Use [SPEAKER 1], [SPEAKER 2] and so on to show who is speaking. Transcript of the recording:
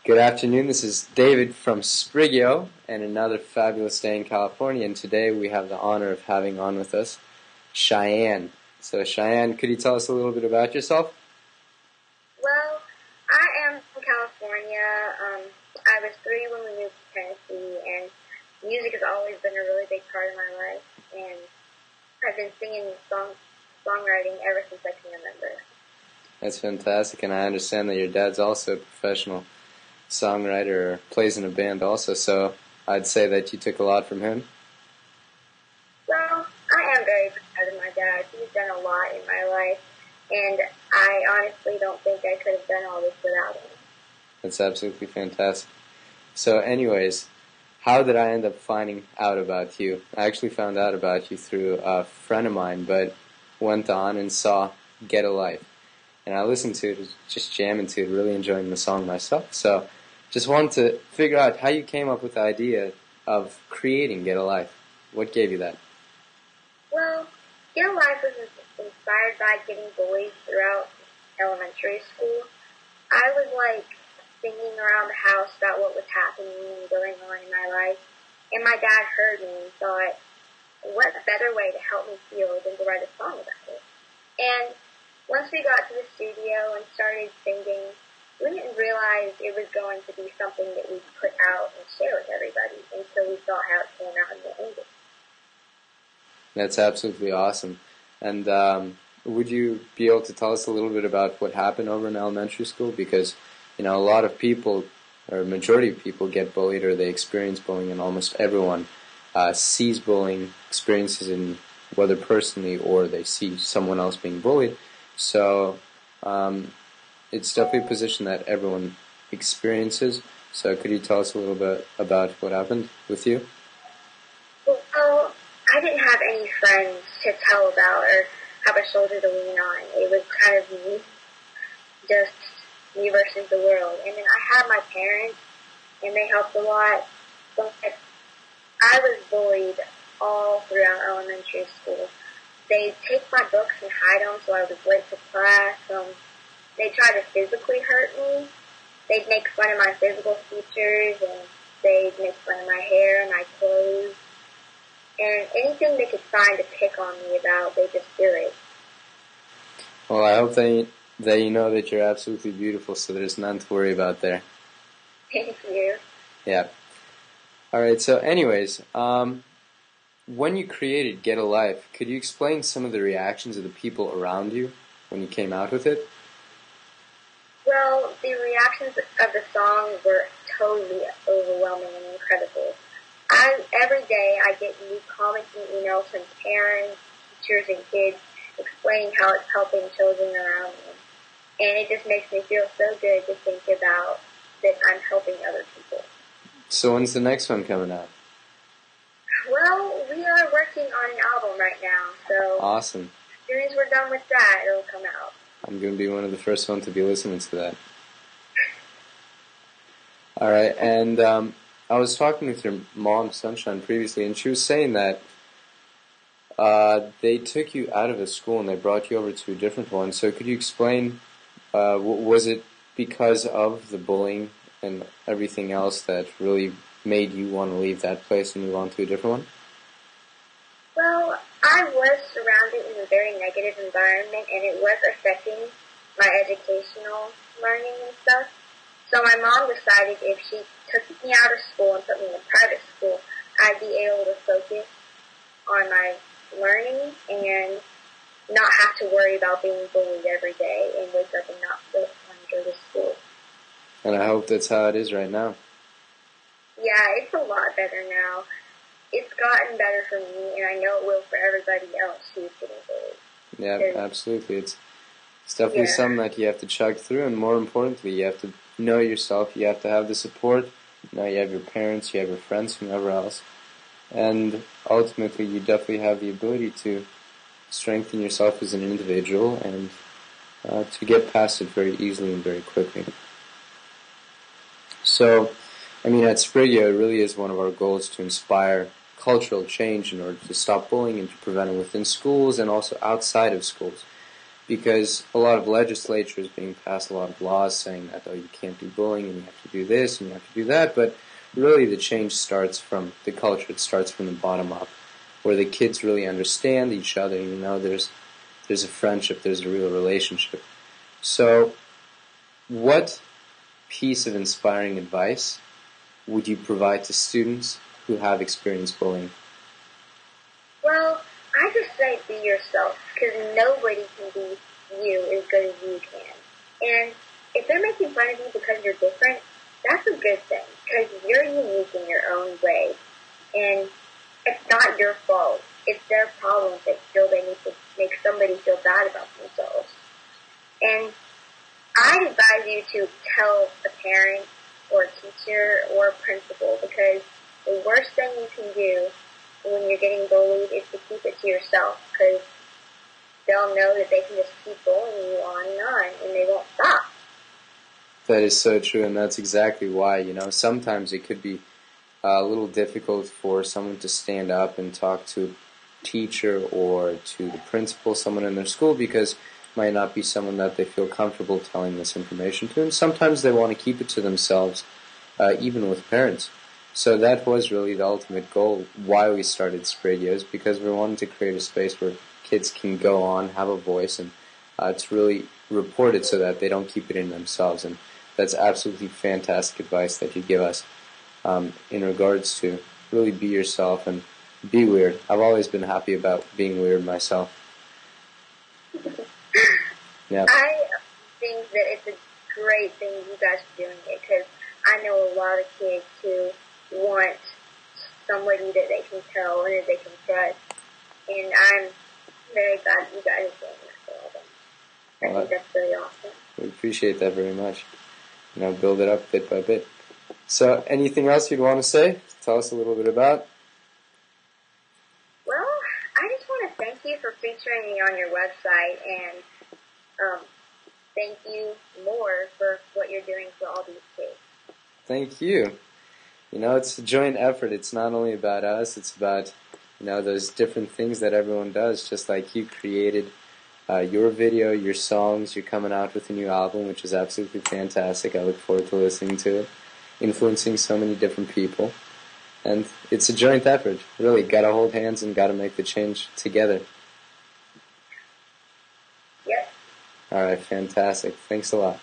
[SPEAKER 1] Good afternoon. This is David from Sprigeo and another fabulous day in California. And today we have the honor of having on with us Shyanne. So Shyanne, could you tell us a little bit about yourself?
[SPEAKER 2] Well, I am from California. I was 3 when we moved to Tennessee, and music has always been a really big part of my life. And I've been singing songwriting ever since I can remember.
[SPEAKER 1] That's fantastic, and I understand that your dad's also a professional songwriter or plays in a band also, so I'd say that you took a lot from him.
[SPEAKER 2] Well, I am very proud of my dad. He's done a lot in my life, and I honestly don't think I could have done all this without him.
[SPEAKER 1] That's absolutely fantastic. So anyways, how did I end up finding out about you? I actually found out about you through a friend of mine, but went on and saw Get a Life. And I listened to it, just jamming to it, really enjoying the song myself. So just wanted to figure out how you came up with the idea of creating Get a Life. What gave you that?
[SPEAKER 2] Well, Get a Life was inspired by getting bullied throughout elementary school. I was thinking around the house about what was happening and going on in my life, and my dad heard me and thought, what better way to help me feel than to write a song about it? And once we got to the studio and started singing, we didn't realize it was going to be something that we put out and share with everybody until we saw how it came out in the ending.
[SPEAKER 1] That's absolutely awesome. And would you be able to tell us a little bit about what happened over in elementary school? Because, a lot of people, or a majority of people, get bullied or they experience bullying, and almost everyone sees bullying, experiences it, whether personally or they see someone else being bullied. So it's definitely a position that everyone experiences. So could you tell us a little bit about what happened with you?
[SPEAKER 2] Well, I didn't have any friends to tell about or have a shoulder to lean on. It was kind of me, just me versus the world. And then I had my parents, and they helped a lot. But I was bullied all throughout elementary school. They'd take my books and hide them so I was late to class. They tried to physically hurt me. They'd make fun of my physical features, and they'd make fun of my hair and my clothes. And anything they could find to pick on me about, they just do it.
[SPEAKER 1] Well, I hope that you know that you're absolutely beautiful, so there's none to worry about there.
[SPEAKER 2] Thank you.
[SPEAKER 1] Yeah. All right, so anyways, when you created Get a Life, could you explain some of the reactions of the people around you when you came out with it?
[SPEAKER 2] Well, the reactions of the song were totally overwhelming and incredible. Every day I get new comments and emails from parents, teachers, and kids explaining how it's helping children around me. And it just makes me feel so good to think about that I'm helping other people.
[SPEAKER 1] So when's the next one coming out?
[SPEAKER 2] Well, we are working on an album right now, so
[SPEAKER 1] awesome.
[SPEAKER 2] As soon as we're done with that, it'll come out.
[SPEAKER 1] I'm going to be one of the first ones to be listening to that. All right, and I was talking with your mom, Sunshine, previously, and she was saying that they took you out of a school and they brought you over to a different one. So could you explain, was it because of the bullying and everything else that really made you want to leave that place and move on to a different one?
[SPEAKER 2] Well, I was surrounded in a very negative environment, and it was affecting my educational learning and stuff. So my mom decided if she took me out of school and put me in a private school, I'd be able to focus on my learning and not have to worry about being bullied every day and wake up and not want to go to school.
[SPEAKER 1] And I hope that's how it is right now.
[SPEAKER 2] Yeah, it's a lot better now. It's gotten better for me, and I know it will for everybody else who's getting bullied.
[SPEAKER 1] Yeah, absolutely. It's definitely something that you have to chug through, and more importantly, you have to know yourself. You have to have the support. You have your parents, you have your friends, whomever else. And ultimately, you definitely have the ability to strengthen yourself as an individual and to get past it very easily and very quickly. So, at Sprigeo, it really is one of our goals to inspire cultural change in order to stop bullying and to prevent it within schools and also outside of schools. because a lot of legislature is being passed, a lot of laws saying that, oh, you can't do bullying and you have to do this and you have to do that, but really the change starts from the culture. It starts from the bottom up, where the kids really understand each other. You know, there's a friendship, there's a real relationship. So what piece of inspiring advice would you provide to students who have experienced bullying?
[SPEAKER 2] Well, I just say be yourself, because nobody can be you as good as you can. And if they're making fun of you because you're different, that's a good thing, because you're unique in your own way. And it's not your fault. It's their problem if they feel they need to make somebody feel bad about themselves. And I advise you to tell a parent or a teacher or a principal, because the worst thing you can do when you're getting bullied is to keep it to yourself, because they'll know that they can just keep bullying you on, and they won't stop.
[SPEAKER 1] That is so true, and that's exactly why, you know, sometimes it could be a little difficult for someone to stand up and talk to a teacher or to the principal, someone in their school, because it might not be someone that they feel comfortable telling this information to, and sometimes they want to keep it to themselves, even with parents. So that was really the ultimate goal, why we started Sprigeo, is because we wanted to create a space where kids can go on, have a voice, and it's really reported so that they don't keep it in themselves. And that's absolutely fantastic advice that you give us in regards to really be yourself and be weird. I've always been happy about being weird myself. Yeah.
[SPEAKER 2] I think that it's a great thing you guys are doing it, because I know a lot of kids who want somebody that they can tell and that they can trust, and I'm very glad you guys are doing that for all them. I think that's really awesome.
[SPEAKER 1] We appreciate that very much. You know, build it up bit by bit. So, anything else you'd want to say? Tell us a little bit about.
[SPEAKER 2] Well, I just want to thank you for featuring me on your website, and thank you more for what you're doing for all these kids.
[SPEAKER 1] Thank you. You know, it's a joint effort. It's not only about us, it's about, you know, those different things that everyone does, just like you created your video, your songs. You're coming out with a new album, which is absolutely fantastic. I look forward to listening to it, influencing so many different people. And it's a joint effort. Really, got to hold hands and got to make the change together.
[SPEAKER 2] Yep.
[SPEAKER 1] All right, fantastic. Thanks a lot.